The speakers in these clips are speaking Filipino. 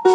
Hi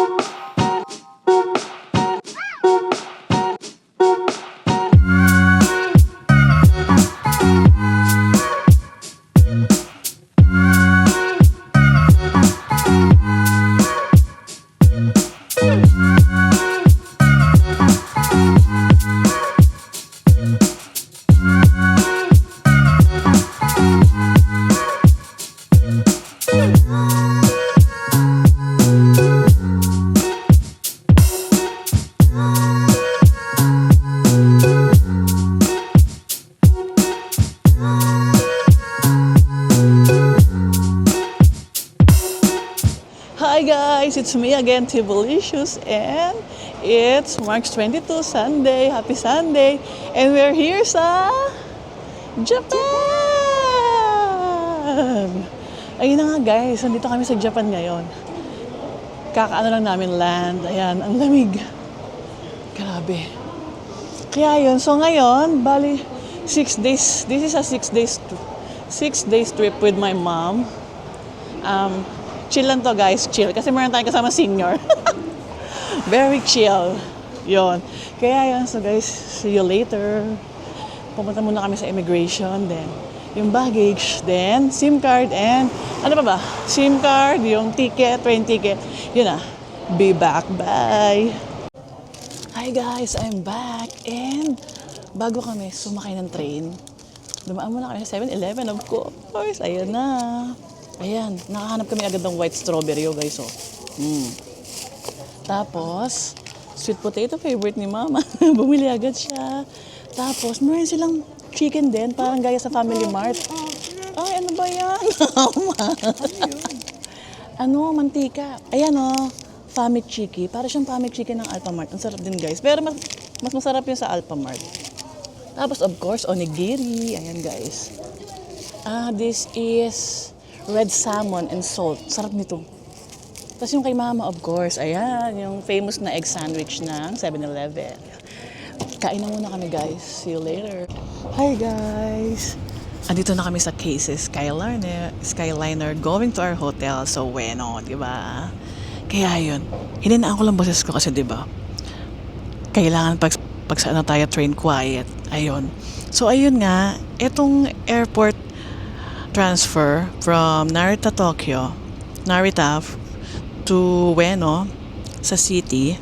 guys, it's me again, Tibolicious, and it's March 22, Sunday. Happy Sunday! And we're here sa Japan! Ayun na nga guys, nandito kami sa Japan ngayon. Kakaano lang namin land. Ayan, ang lamig. Grabe. Kaya yun, so ngayon, bali 6 days. This is a 6 days trip with my mom. Chill lang to guys, chill. Kasi meron tayong kasama senior. Very chill. Yon. Kaya yun, so guys, see you later. Pumunta muna kami sa immigration, then yung baggage, then SIM card, and ano pa ba? SIM card, yung ticket, train ticket. Yun na. Be back. Bye! Hi guys, I'm back. And bago kami sumakay ng train, dumaan muna kami sa 7-Eleven, of course. Ayun na. Ayan, nakahanap kami agad ng white strawberry, guys, oh. Tapos, sweet potato favorite ni Mama. Bumili agad siya. Tapos, meron silang chicken din, parang gaya sa Family Mart. Ay, ano ba yan? Ano, mantika. Ayan, oh, Family Chiki. Para siyang Family Chiki ng Alphamart. Ang sarap din, guys. Pero mas masarap yun sa Alphamart. Tapos, of course, onigiri. Ayan, guys. This is red salmon and salt. Sarap nito. Tapos yung kay Mama, of course, ayan, yung famous na egg sandwich ng 7-Eleven. Kain na muna kami, guys. See you later. Hi, guys. Andito na kami sa Cases Skyliner going to our hotel. So, bueno, di ba? Kaya yun, hininaan ko lang boses ko kasi, di ba? Kailangan pag saan na tayo train quiet. Ayun. So, ayun nga, etong airport transfer from Narita to Ueno sa city,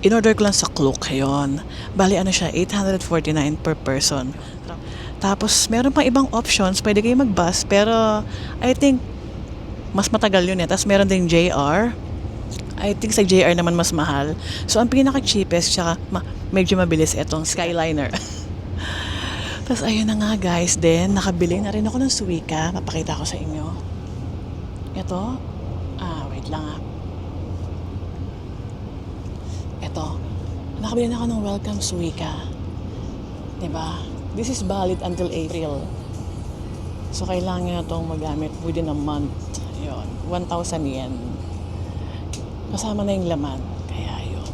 in-order ko lang sa Klook yun. Bali ano siya, 849 per person. Tapos meron pang ibang options, pwede kayo mag-bus, pero I think mas matagal yun eh. Tapos meron ding JR. I think sa JR naman mas mahal. So ang pinaka-cheapest, tsaka medyo mabilis itong Skyliner. Tapos ayun na nga guys, then nakabili na rin ako ng suwika. Papakita ko sa inyo. Ito. Wait lang Ito. Nakabili na ako ng welcome suwika. Diba? This is valid until April. So kailangan nyo na itong magamit within a month. Ayun. 1,000 yen. Kasama na yung laman. Kaya yun.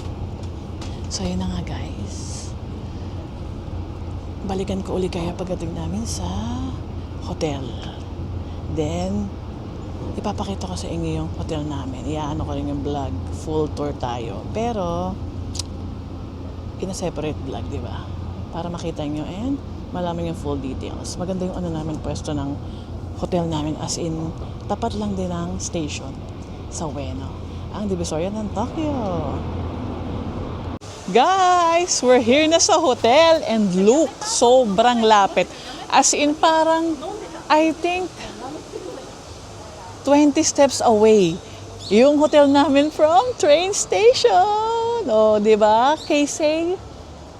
So ayun na nga guys. Balikan ko uli kaya pagdating namin sa hotel. Then, ipapakita ko sa inyo yung hotel namin. Iaano ko rin yung vlog. Full tour tayo. Pero, in a separate vlog, di ba? Para makita nyo and malaman yung full details. Maganda yung ano namin, pwesto ng hotel namin. As in, tapat lang din ng station sa Ueno. Ang Divisoria ng Tokyo. Guys, we're here na sa hotel and look, sobrang lapit. As in parang, I think, 20 steps away. Yung hotel namin from train station. O, di ba? Keisei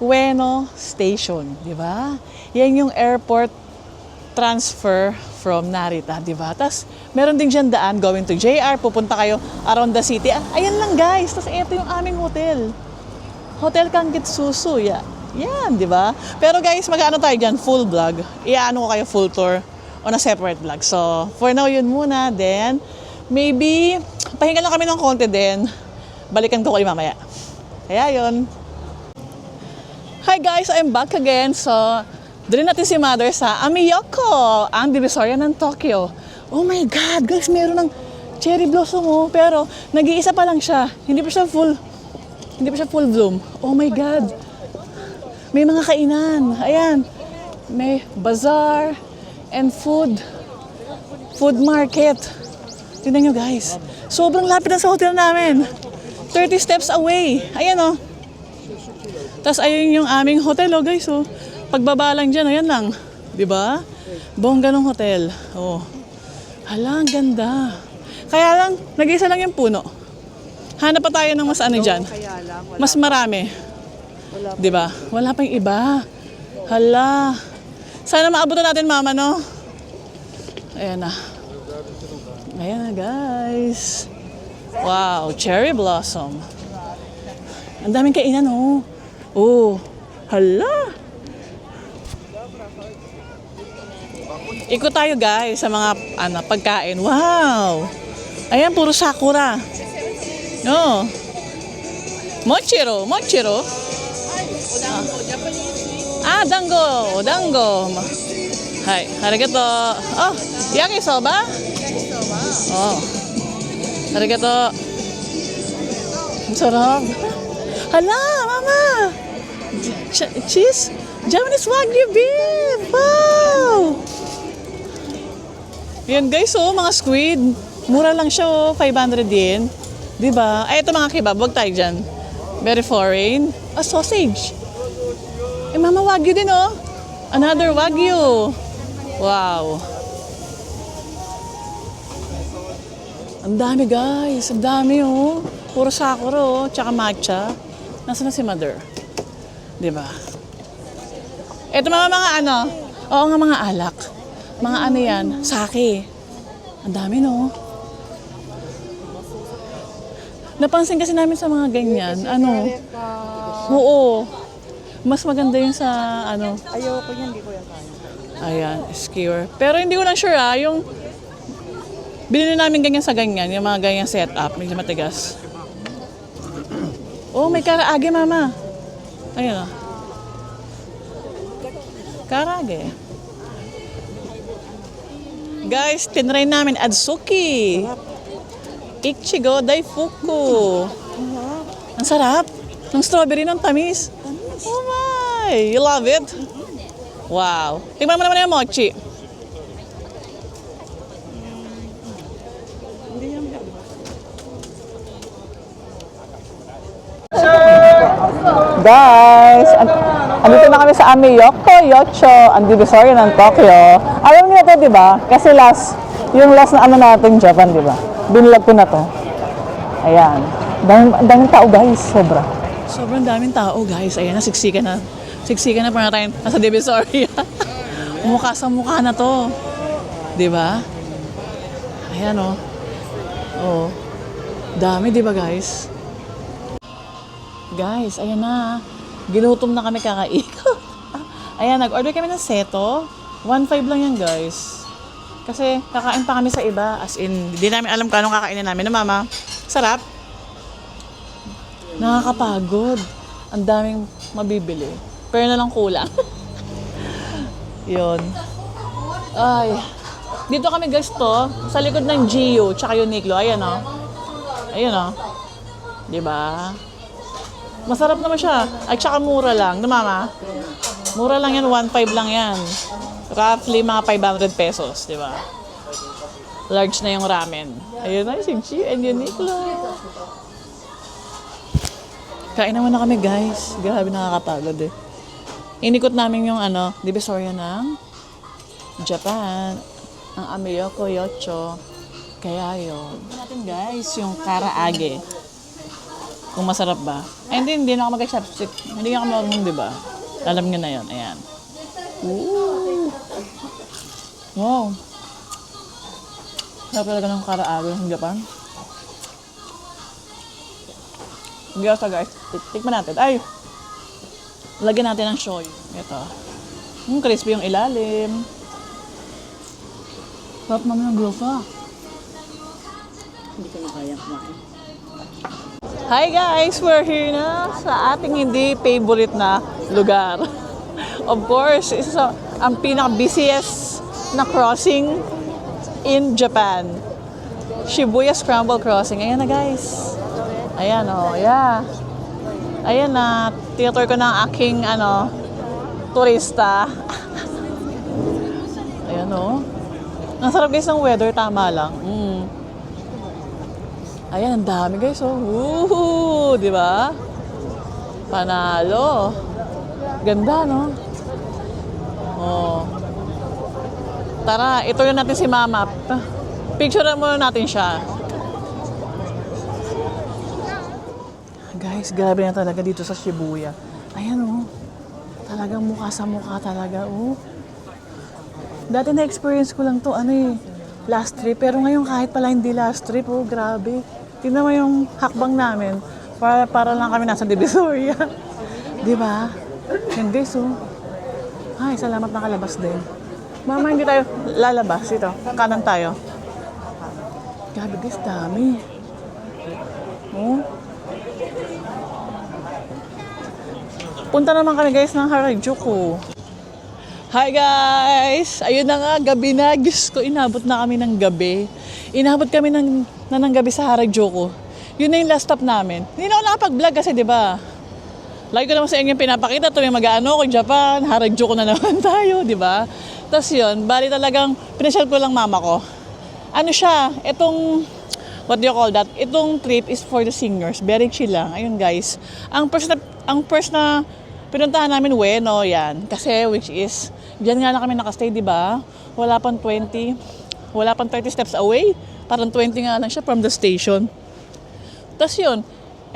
Ueno Station, di ba? Yan yung airport transfer from Narita, di ba? Tapos, meron din dyan daan going to JR. Pupunta kayo around the city. Ayan lang guys. Tapos, ito yung aming hotel. Hotel Kangitsusu, yan, di ba? Pero guys, mag-ano tayo dyan, full vlog. Iaano ko kayo full tour on a separate vlog. So, for now, yun muna. Then, maybe, pahinga lang kami ng konti din. Balikan ko kayo mamaya. Kaya yun. Hi guys, I'm back again. So, dali natin si Mother sa Amiyoko, ang Divisoria ng Tokyo. Oh my God, guys, meron ng Cherry blossom oh, pero nag-iisa pa lang siya. Hindi pa siya full bloom. Oh my God. May mga kainan. Ayan. May bazaar and food market. Tingnan nyo guys. Sobrang lapit na sa hotel namin. 30 steps away. Ayan oh. Tapos ayun yung aming hotel oh guys oh. Pagbaba lang dyan, ayan lang. Diba? Bongga ng hotel. Oh. Hala, ang ganda. Kaya lang, nag-isa lang yung puno. Hanap pa tayo ng mas ano dyan. Mas marami. Diba? Wala pa yung iba. Hala. Sana maabutan natin mama, no? Ayan na. Ayan na, guys. Wow, cherry blossom. Ang daming kainan, oh. Oh, hala. Ikot tayo, guys, sa mga pagkain. Wow. Ayan, puro sakura. No. Mochiro. Dango. Hai, arigato. Oh, yakisoba? Oh. Arigato. Ang sarap. Hala, mama. Cheese? Japanese Wagyu beef. Wow. Yan guys, oh, mga squid. Mura lang siya, oh, 500 yen. Diba? Ay, ito mga kebab, wag tayo dyan. Very foreign. A sausage. Eh, mama, Wagyu din, oh. Another Wagyu. Wow. Ang dami, guys. Ang dami, oh. Puro sakura, oh. Tsaka matcha. Nasaan na si mother? Diba? Ito mga ano. Oo nga, mga alak. Mga ano yan, sake. Ang dami, no? Napansin kasi namin sa mga ganyan, ano, oo, mas maganda yung sa, ano. Ayoko yan, hindi ko yan kaya. Ayan, skewer. Pero hindi ko lang sure, yung binili namin ganyan sa ganyan, yung mga ganyang setup, medyo matigas. Oh, may karaage, mama. Ayun, oh. Karaage. Guys, tinry namin Adzuki. Ichigo Daifuku. Ang sarap. Ng strawberry ng tamis. Oh my! You love it? Wow. Tingnan mo naman yung mochi. Guys, andito na kami sa Ameyoko Yocho, ang divisoria ng Tokyo. Alam niyo to, di ba? Kasi yung last na ano natin Japan, di ba? Binlog ko na to. Ayan. Daming tao, guys. Sobra. Sobrang daming tao, guys. Ayan, siksikan na. Siksikan na para tayo nasa divisoria. Mukha sa mukha na to. Di ba? Ayan, oh. Oh. Dami, di ba, guys? Guys, ayan na. Ginutom na kami kakaikot. Ayan, nag-order kami ng seto. 1.5 lang yan, guys. Kasi kakain pa kami sa iba. As in, hindi namin alam kung anong kakainin namin. No, mama? Sarap. Nakakapagod. Ang daming mabibili. Pero na lang kulang. Yun. Ay. Dito kami, guys, to. Sa likod ng Gio, tsaka Uniqlo. Ayan, oh. Ayan, oh. Diba? Masarap naman siya. At saka mura lang. No, mama? Mura lang yan. 1.5 lang yan. Roughly mga 500 pesos. Diba? Large na yung ramen. Ayun na, si Gio and Uniqlo. Kain naman na kami, guys. Grabe, nakakapagod eh. Inikot namin yung divisoria ng Japan. Ang Ameyoko Yocho. Kaya yun. Natin, guys, yung karaage. Kung masarap ba. Ay, hindi na ako mag-chopstick. Hindi ako mag-mung, di ba? Alam nyo na yun. Ayan. Ooh. Wow. Sarap talaga ng karaage ng Japan. Gyoza, guys. Tikman natin. Ay! Lagyan natin ng shoyu. Ito. Crispy yung ilalim. Sarap naman ng gyoza. Hindi ko na kaya kumain. Hi guys! We're here na sa ating hindi favorite na lugar. Of course, isa ang pinaka-busiest na crossing in Japan. Shibuya Scramble Crossing. Ayan na guys. Ayan oh, yeah. Ayan na, tinotour ko ng aking turista. Ayan oh. Ang sarap guys ng weather, tama lang. Ayan, ang dami guys oh. Woohoo! Di ba? Panalo. Ganda no? Oh. Tara, ito yun natin si Mama. Picture muna natin siya. Guys, grabe na talaga dito sa Shibuya. Ayan oh. Talagang mukha sa mukha talaga oh. Dati na-experience ko lang to last trip. Pero ngayon kahit pala hindi last trip oh, grabe. Tingnan mo yung hakbang namin. Para lang kami nasa Divisoria. Di ba? Yan guys oh. Ay, salamat nakalabas din. Mama, hindi tayo lalabas. Ito, kanan tayo. Grabe guys, dami. Oh. Punta naman kami guys ng Harajuku. Hi guys! Ayun na nga, gabi na. Diyos ko, inabot na kami ng gabi. Inabot kami ng gabi sa Harajuku. Yun na yung last stop namin. Hindi na ako nakapag-vlog kasi diba? Lagi ko naman sa inyo pinapakita. Tuwing mag-ano ko Japan, Harajuku na naman tayo, diba? Tapos yun, bali talagang pinasyal ko lang mama ko. Ano siya, what do you call that? Itong trip is for the seniors. Very chill lang. Ayun guys. Ang first na pinuntahan namin, Ueno, yan. Kasi which is, diyan nga na kami nakastay, di ba? Wala pang 30 steps away. Parang 20 nga lang siya from the station. Tapos yun,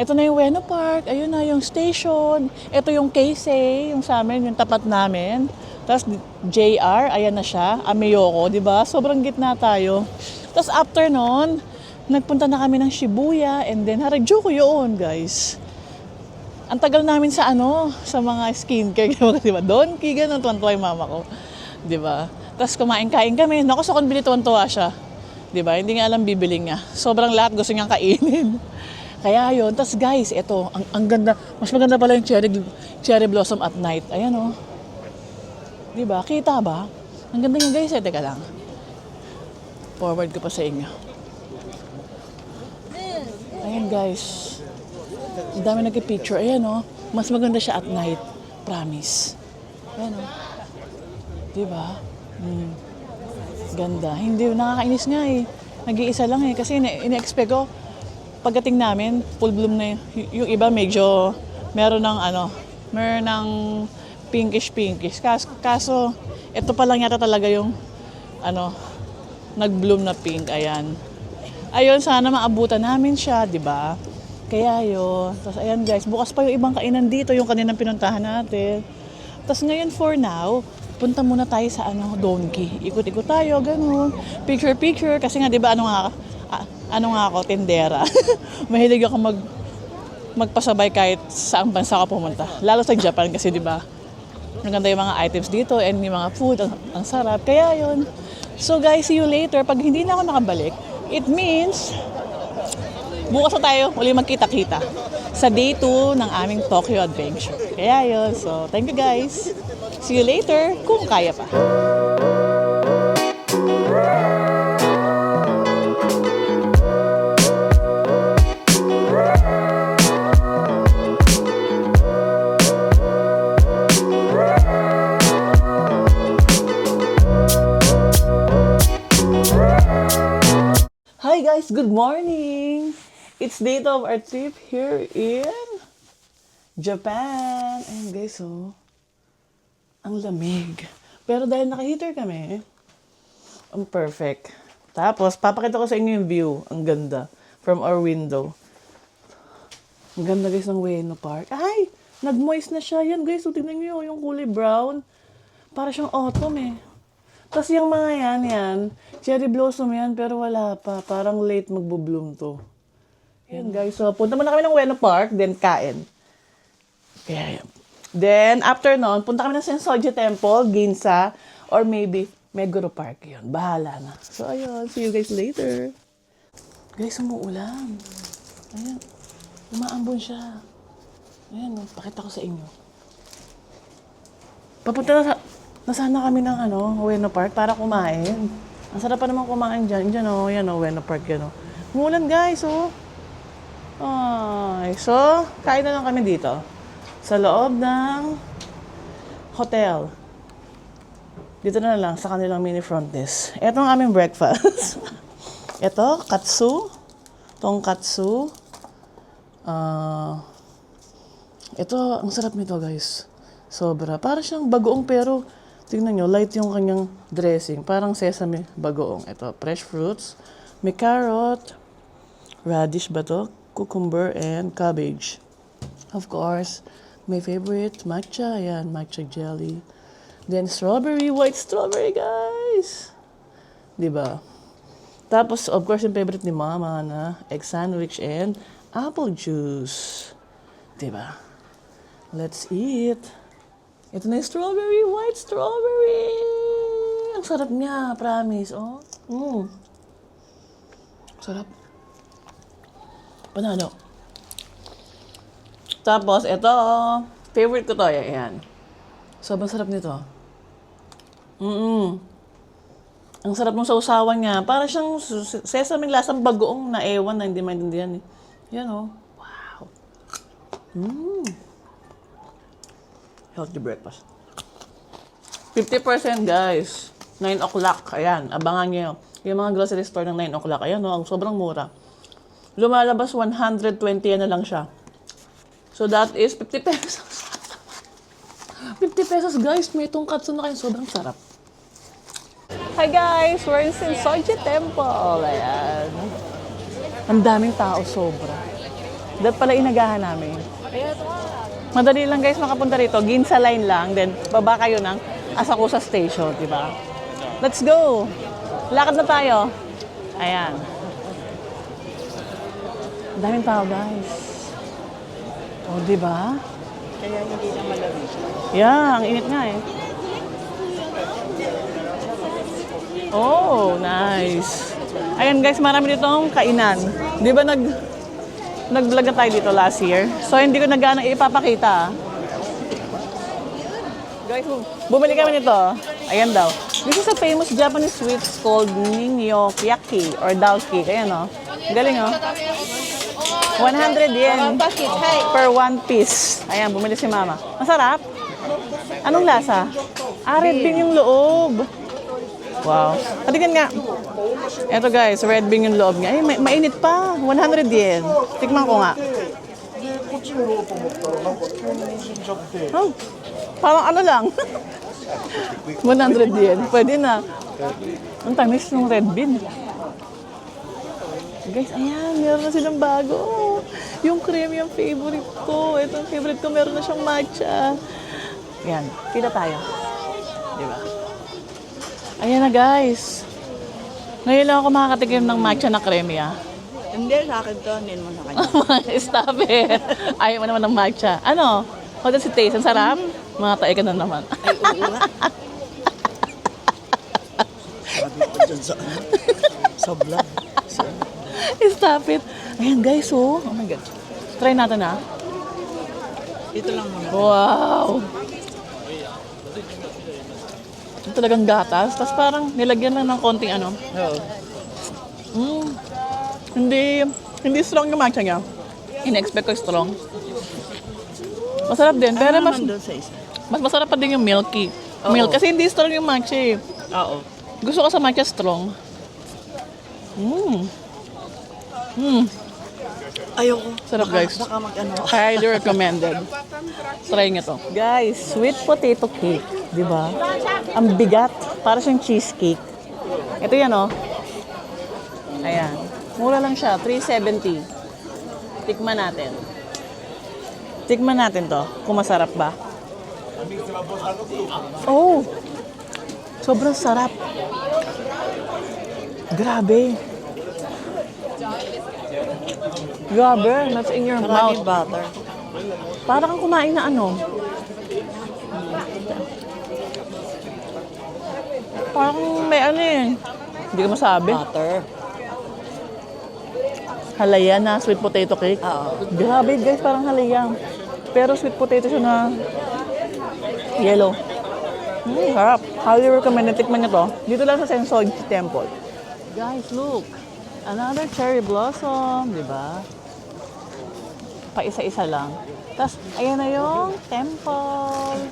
ito na yung Ueno Park. Ayun na yung station. Ito yung Keisei, yung sa amin, yung tapat namin. Tapos JR, ayan na siya. Ameyoko, di ba? Sobrang gitna tayo. Tapos after nun, nagpunta na kami ng Shibuya and then Harajuku yun, guys. Ang tagal namin sa sa mga skincare, di ba? Donki, ganun, tuwan-tuwa yung mama ko. Di ba? Tapos kumain-kain kami. Naku, sa konbili tuwan-tuwa siya. Di ba? Hindi nga alam bibiling niya. Sobrang lahat gusto niyang kainin. Kaya yun. Tapos guys, ito, ang ganda. Mas maganda pala yung cherry blossom at night. Ayan oh. Di ba? Kita ba? Ang ganda niya guys. Teka lang. Forward ko pa sa inyo. Ayan guys. Ang dami nagki-picture. Ayan oh. Mas maganda siya at night. Promise. Ayan oh. Diba? Ganda. Hindi, nakakainis nga eh. Nag-iisa lang eh. Kasi ina-expect ko, pagdating namin, full bloom na yung iba medyo meron ng pinkish. Kaso, ito pa lang yata talaga yung nag-bloom na pink. Ayan. Ayun, sana maabutan namin siya, di ba? Kaya yun. Tapos ayan guys, bukas pa yung ibang kainan dito, yung kaninang pinuntahan natin. Tapos ngayon for now, punta muna tayo sa Donki. Ikot-ikot tayo, ganun. Picture, kasi nga di ba ano nga ako, tendera. Mahilig ako magpasabay kahit saang bansa ka pumunta. Lalo sa Japan kasi di ba? Maganda yung mga items dito and yung mga food, ang sarap. Kaya yun. So guys, see you later. Pag hindi na ako nakabalik, it means bukas na tayo uli magkita-kita sa day 2 ng aming Tokyo Adventure. Kaya yun. So, thank you guys. See you later kung kaya pa. Hi guys, good morning! It's day 2 of our trip here in Japan. And guys, ang lamig. Pero dahil naka-heater kami, ang perfect. Tapos, papakita ko sa inyo yung view. Ang ganda. From our window. Ang ganda guys ng Ueno Park. Ay! Nag-moist na siya. Yan guys, tingnan nyo yung kulay brown. Para siyang autumn eh. Tapos yung mga yan, cherry blossom yan, pero wala pa. Parang late magbo-bloom to. Yan guys, so punta muna kami ng Ueno Park, then kain. Kaya yan. Then, after nun, punta kami ng Sensoji Temple, Ginza, or maybe Meguro Park. Yun, bahala na. So ayun, see you guys later. Guys, umuulan. Ayan, umaambon siya. Ayan, pakita ko sa inyo. Papunta na sana kami ng Ueno Park para kumain. Ang sarap pa naman kumain dyan. Dyan o, yan o, Wena Park yan o. Umulan guys o. Ay, so, kain na lang kami dito. Sa loob ng hotel. Dito na lang sa kanilang mini front desk. Ito ang aming breakfast. Ito, katsu. Tonkatsu. Ito, ang sarap nito guys. Sobra. Para siyang bagoong pero tingnan nyo, light yung kanyang dressing. Parang sesame bagoong. Ito, fresh fruits. May carrot. Radish ba to? Cucumber and cabbage. Of course, my favorite, matcha. Ayan, matcha jelly. Then strawberry, white strawberry guys. Diba? Tapos, of course, yung favorite ni Mama na egg sandwich and apple juice. Diba? Let's eat. Ito na yung strawberry, white strawberry. Ang sarap niya, promise. Oh. Sarap. Panalo. Tapos, ito, favorite ko to. Ayan. Sobrang sarap nito. Ang sarap ng sausawan niya. Para siyang sesame lasang bagoong na ewan na hindi maintindihan eh. Yan oh. Wow. Healthy breakfast. 50% guys. 9 o'clock. Ayan. Abangan niyo. Yung mga grocery store ng 9 o'clock. Ayan oh. Ang sobrang mura. Lumalabas 120 na lang siya. So that is 50 pesos. 50 pesos guys. May tongkatsu na kayo. Sobrang sarap. Hi guys! We're in Sensoji Temple. Ayan. Ang daming tao, sobra. Dapat pala inagahan namin. Madali lang guys makapunta rito. Ginza line lang. Then baba kayo ng Asakusa Station, di ba? Let's go! Lakad na tayo. Ayan. Ang daming tao guys. O, di ba? Kaya hindi na malamig. Yeah, ang init nga eh. Oh, nice. Ayan guys, marami ditong kainan. Di ba nag-vlog na tayo dito last year? So hindi ko na gaano ipapakita. Guys, bumili kami nito. Ayan daw. This is a famous Japanese sweets called Ningyokiyaki or Dalki. Ayan o. Galing o. 100 yen per one piece. Ayan, bumili si Mama. Masarap? Anong lasa? Red bean yung loob. Wow. Patigan nga. Eto guys, red bean yung loob niya. Ay, mainit pa. 100 yen. Tikman ko nga. Oh, parang ano lang. 100 yen. Pwede na. Ang tamis ng red bean. Guys, ayan. Meron na silang bago. Yung cream yung favorite ko. Ito yung favorite ko. Meron na siyang matcha. Ayan. Kita tayo. Diba? Ayan na guys. Ngayon lang ako makakatikim ng matcha na creme ah. Hindi, sa akin to. Nin mo sa kanya. Stop it. Ayaw mo naman ng matcha. Ano? How does it taste? Ang sarap? Mga tae ka na naman. Ay, oo nga. Sabi ko dyan sa vlog. Stop it. Ayan guys oh. Oh my God. Try natin ah. Ito lang muna. Wow. Ito talagang gatas. Tapos parang nilagyan lang ng konting ano. Oo. Hindi strong yung matcha niya. In-expect ko strong. Masarap din. Pero mas doon sa isa? masarap pa din yung milky. Oo. Milk. Kasi hindi strong yung matcha eh. Oo. Gusto ko sa matcha strong. Ayoko. Sarap guys. Baka mag-ano. Highly recommended. Try nyo to. Guys, sweet potato cake. Di ba? Ang bigat. Para siyang cheesecake. Ito yan oh. Ayan. Mura lang siya. 370. Tikman natin. Tikman natin to. Kung masarap ba. Oh! Sobrang sarap. Grabe. Grabe. That's in your Maraming mouth. butter. Para kang kumain na ano. Parang may ano eh. Hindi ko masabi. Butter. Halaya na sweet potato cake. Oo. Grabe guys, parang halaya. Pero sweet potato siya na yellow. Harap. Highly recommend na tikman nyo to. Dito lang sa Sensoji Temple. Guys, look. Another cherry blossom, di ba? Pa-isa-isa lang. Tapos, ayan na yung temple.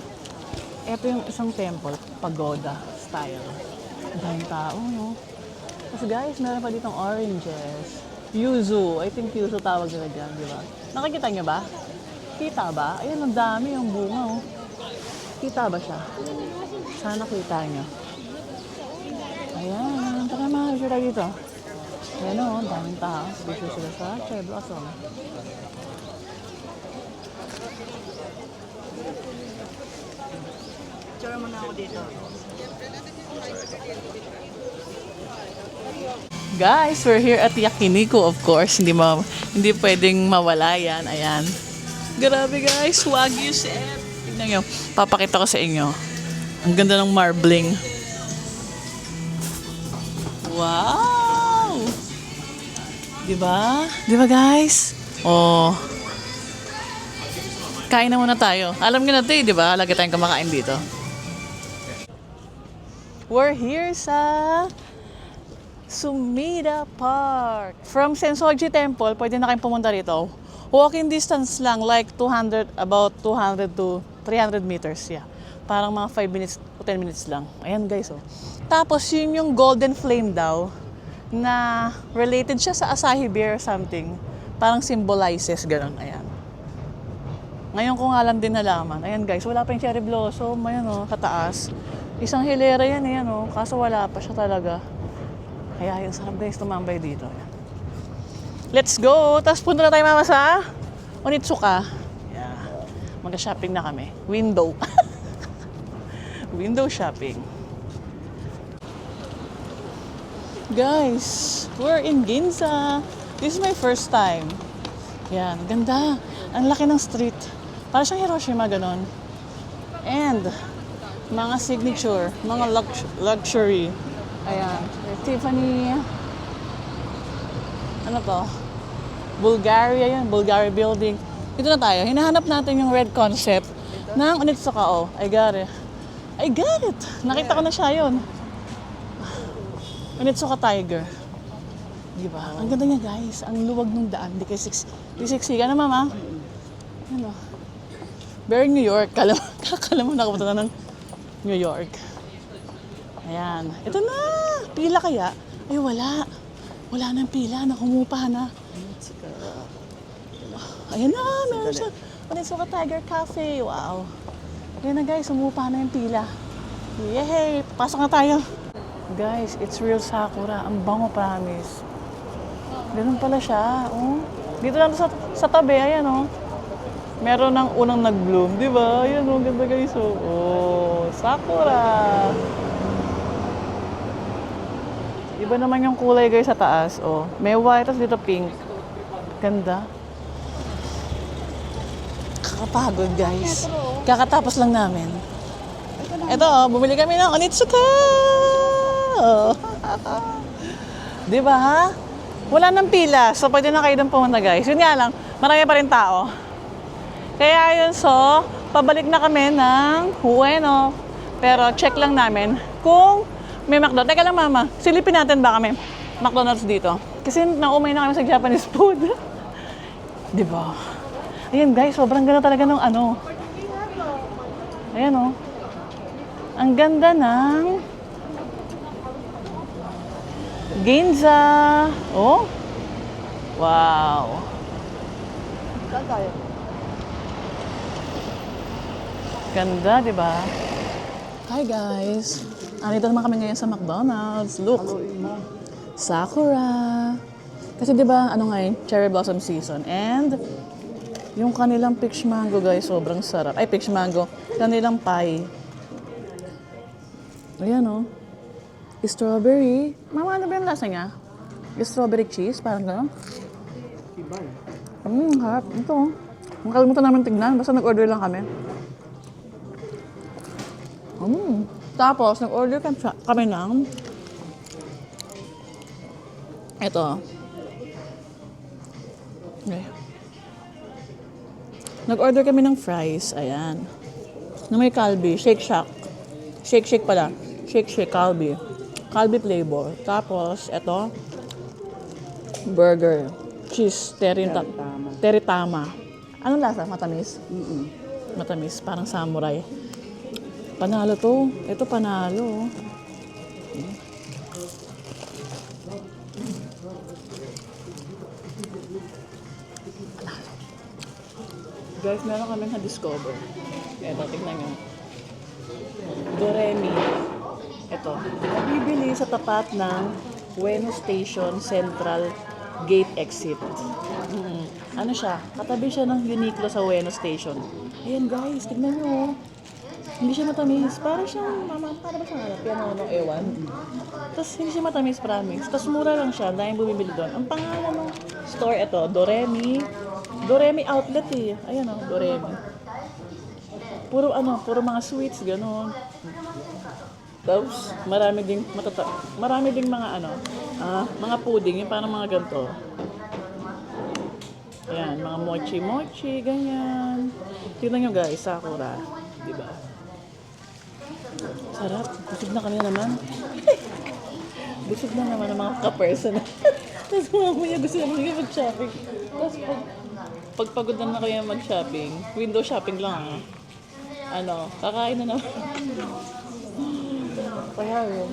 Ito yung isang temple, pagoda style. Ang daming tao, no? Tapos guys, meron pa ditong oranges. Yuzu. I think yuzu tawag nila dyan, di ba? Nakikita nyo ba? Kita ba? Ayan, ang dami yung bunga, oh. Kita ba siya? Sana kita nyo. Ayan, tara mga sila dito. Ayan o, ang daming tao. Dito sila sa cherry blossom. Tsara mo na ako dito. Guys, we're here at Yakiniku, of course. Hindi pwedeng mawala yan. Ayan. Grabe guys, Wagyu set. Tignan nyo, papakita ko sa inyo. Ang ganda ng marbling. Wow! Diba? Diba guys? Oh. Kain na muna tayo. Alam nyo na ito eh, diba? Lagi tayong kumakain dito. We're here sa Sumida Park. From Sensoji Temple, pwede na kayong pumunta rito. Walking distance lang, like about 200 to 300 meters. Yeah. Parang mga 5 minutes to 10 minutes lang. Ayan guys, oh. Tapos yun yung golden flame daw na related siya sa Asahi beer or something. Parang symbolizes, ganun. Ayan. Ngayon ko nga lang din nalaman. Ayan guys, wala pa yung cherry blossom. Ayan oh, kataas. Isang hilera yan, ayan oh. Kaso wala pa siya talaga. Kaya yung sarap guys, tumambay dito. Ayan. Let's go! Tapos punta na tayo mama sa Onitsuka. Yeah. Mag-shopping na kami. Window. Window shopping. Guys, we're in Ginza. This is my first time. Yan, ganda. Ang laki ng street. Para siyang Hiroshima, ganon. And, mga signature, mga luxury. Ayan. Tiffany. Ano to? Bulgaria yan. Bulgaria building. Ito na tayo. Hinahanap natin yung red concept ng Onitsuka. Oh, I got it. I got it. Nakita ko na siya yun. Onitsuka Tiger. Diba? Ang ganda niya guys. Ang luwag ng daan. Di siksikan na mama. Ano? Very New York. Kala mo nakapunta na ng New York. Ayan. Ito na. Pila kaya? Ay wala. Wala nang pila. Nakumupa na. Ayan na. Meron siya. Onitsuka Tiger Cafe. Wow. Ayan na guys. Umupa na yung pila. Yay! Pasok na tayo. Guys, it's real sakura. Ang bango, promise. Ganun pala siya. Oh. Dito lang sa tabi. Ayan oh. Meron ng unang nag-bloom. Di ba? Ayan oh. Ganda guys oh. Oh, sakura. Iba naman yung kulay guys sa taas. Oh. May white, tapos dito pink. Ganda. Kakapagod guys. Kakatapos lang namin. Ito oh, bumili kami ng Onitsuka! Oh. Di ba ha? Wala nang pila, so pwede na kayo doon pumunta guys. Yun nga lang, marami pa rin tao. Kaya yun, so, pabalik na kami ng Ueno. Pero check lang namin kung may McDonald's. Teka lang mama, silipin natin ba kami McDonald's dito? Kasi naumay na kami sa Japanese food. Di ba? Ayan guys, sobrang ganda talaga ng ano. Ayan oh. Ang ganda ng Ginza. Oh. Wow. Ganda, di ba? Hi guys. Andito naman kami ngayon sa McDonald's. Look. Sakura. Kasi di ba ano ngayon, cherry blossom season. And yung kanilang peach mango guys, sobrang sarap. Ay, peach mango. Kanilang pie. Ayan o. Strawberry. Mama, ano ba yung lasa niya? Strawberry cheese, parang gano'n. Harap. Ito. Makalimutan namin tignan. Basta nag-order lang kami. Tapos, nag-order kami ng ito. Okay. Nag-order kami ng fries. Ayan. Na may Calbee. Shake Shack. Shake pala. Shake, Calbee. Calbee flavor. Tapos, eto, burger. Cheese, teritama. Anong lasa? Matamis? Matamis, parang samurai. Panalo to. Ito panalo. Guys, meron kami na-discover. Ito, tingnan nyo. Doremi. Ito. Nabibili sa tapat ng Ueno Station Central Gate Exit. Ano siya? Katabi siya ng Uniqlo sa Ueno Station. Ayan guys, tignan nyo. Hindi siya matamis. Para siyang, para ba siyang piano ng ewan? Tapos hindi siya matamis, promise. Tapos mura lang siya, dahil bumibili doon. Ang pangalan ng store ito, Doremi. Doremi outlet eh. Ayan o, Doremi. Puro mga sweets, gano'n. Tapos, marami ding mga mga pudding, yung parang mga ganito. Ayan, mga mochi, ganyan. Tignan nyo guys, Sakura. Diba? Sarap. Busog na kami naman. Busog na naman ang mga ka-person. Tapos mamaya gusto naman kayo mag-shopping. Tapos pag pagod na kayo mag-shopping, window shopping lang kakain na naman. Kaya yun.